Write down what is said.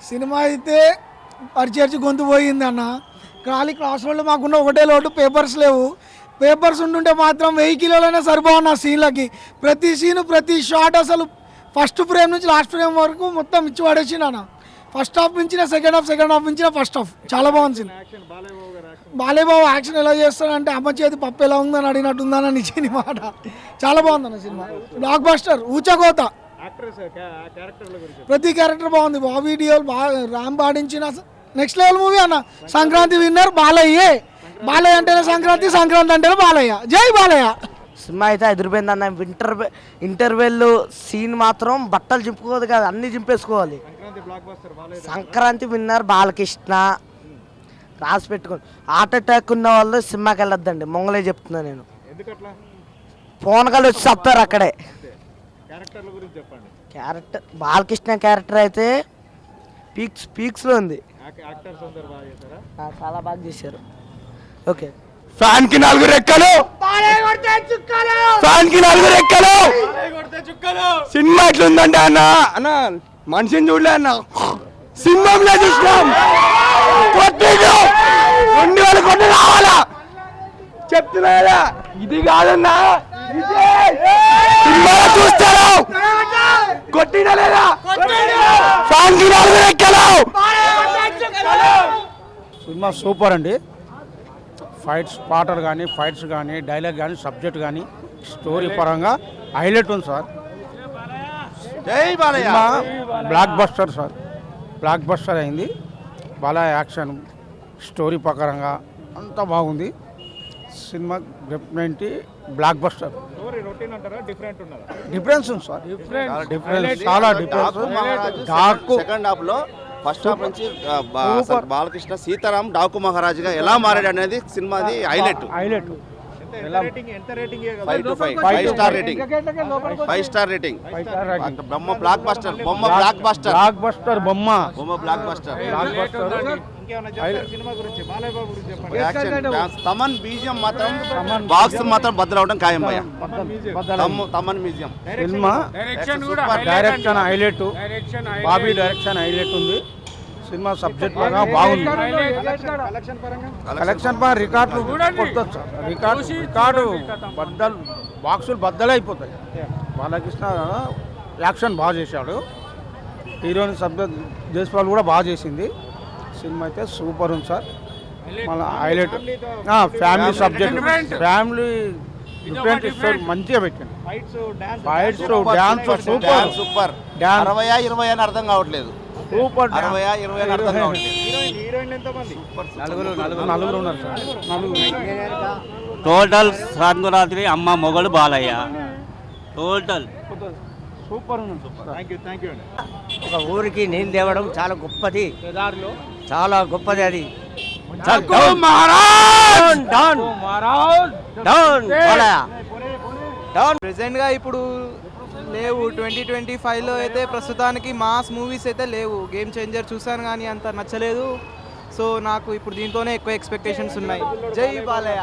Cinema అయితే పరిచర్చి గొంతు పోయింది అన్న. ఖాళీ క్లాస్ రోడ్లో మాకున్న ఒకటే లోటు పేపర్స్ లేవు. పేపర్స్ ఉంటుంటే మాత్రం 1000 కిలోలైనా సరిపోవన్న సీన్లకి. ప్రతి సీను ప్రతి షాట్ అసలు ఫస్ట్ ఫ్రేమ్ నుంచి లాస్ట్ ఫ్రేమ్ వరకు మొత్తం ఇచ్చి పడేసిండు అన్న. ఫస్ట్ హాఫ్ మించిన సెకండ్ హాఫ్ మించిన ఫస్ట్ హాఫ్ చాలా బాగుంది సినిమా. బాలేబాబు యాక్షన్ ఎలా చేస్తాడంటే అమ్మ చేతి పప్పు ఎలా ఉందని అడిగినట్టుందని నిజని మాట. చాలా బాగుందన్న సినిమా. బ్లాక్ బస్టర్ ఊచకోత. ప్రతి క్యారెక్టర్ బాగుంది. బాబీ డియోల్ రామ్ పాడించిన నెక్స్ట్ లెవెల్ మూవీ అన్న. సంక్రాంతి విన్నర్ బాలయ్యే. బాలయ్య అంటేనే సంక్రాంతి, సంక్రాంతి అంటేనే బాలయ్య. జై బాలయ్య. సినిమా అయితే ఎదురుపోయింది అన్న. ఇంటర్వెల్ సీన్ మాత్రం బట్టలు చింపుకోదు కదా, అన్ని చింపేసుకోవాలి. సంక్రాంతి విన్నర్ బాలకృష్ణ. రాసి పెట్టుకోండి. హార్ట్ అటాక్ ఉన్న వాళ్ళు సినిమాకి వెళ్ళొద్దండి, మొంగలే చెప్తున్నా నేను. ఫోన్కాలు వచ్చి చెప్తారు అక్కడే. క్యారెక్టర్ బాలకృష్ణ క్యారెక్టర్ అయితే పీక్స్లో ఉంది. చాలా బాగా చేశారు. ఓకే. ఫ్యాన్ కి 4 రెక్కలు, ఫ్యాన్ కి 4 రెక్కలు. సినిమా ఎట్లుందంటే అన్న అన్న మనిషిని చూడలే అన్న, సింహంలో చూసినాం. కొట్టిండు 2000 కొట్టి రావాలా చెప్తున్నా కదా, ఇది కాదన్నా. సినిమాలో చూస్తారు కొట్టినా లేదా, ఫ్యాన్ కి 4 రెక్కలు. సినిమా సూపర్ అండి. ఫైట్స్ కానీ డైలాగ్ కానీ సబ్జెక్ట్ కానీ స్టోరీ పరంగా హైలైట్ ఉంది sir. Cinema block buster sir, block buster అయింది. బాలయ్య యాక్షన్ స్టోరీ ప్రకారంగా అంతా బాగుంది. Cinema definitely block buster. Difference ఉంది సార్, డిఫరెన్స్ చాలా డిఫరెన్స్. డార్క్ సెకండ్ హాఫ్ లో ఫస్ట్ హాఫ్ నుంచి బాలకృష్ణ సీతారాం డాకు మహారాజుగా ఎలా మారాడు అనేది సినిమాది హైలైట్. 5 star rating. బొమ్మ బ్లాక్ బస్టర్. తమన్ బీజియం మాత్రం బాక్స్ మాత్రం బద్దలవడం ఖాయం భయ్యా. Thaman BGM. Cinema direction highlight, Bobby direction highlight ఉంది. సినిమా సబ్జెక్ట్ పరంగా బాగుంది. కలెక్షన్ పరంగా రికార్డు కొట్టొచ్చు. రికార్డు బాక్సులు బద్దలైపోతాయి. బాలకృష్ణ యాక్షన్ బాగా చేశాడు. హీరోయిన్ సబ్జెక్ట్ జైస్వాల్ కూడా బాగా చేసింది. సినిమా అయితే సూపర్ ఉంది సార్. మళ్ళీ highlight family subject, family different story మంచిగా పెట్టండి. Fights dance super. 60-20 అని అర్థం కావట్లేదు. సూపర్. 60-20 అని అర్థం కావట్లేదు. నలుగురు ఉన్నారు సార్. టోటల్ సంక్రాంతి అమ్మ మొగలు బాలయ్య. టోటల్ సూపర్ ఉంది. ఒక ఊరికి నీళ్ళు తేవడం చాలా గొప్పది, చాలా గొప్పది. అది ప్రెసెంట్ గా ఇప్పుడు లేవు. 2025లో అయితే ప్రస్తుతానికి మాస్ మూవీస్ అయితే లేవు. గేమ్ చేంజర్ చూసాను కానీ అంత నచ్చలేదు. సో నాకు ఇప్పుడు దీంతోనే ఎక్కువ ఎక్స్పెక్టేషన్స్ ఉన్నాయి. జై బాలయ్య.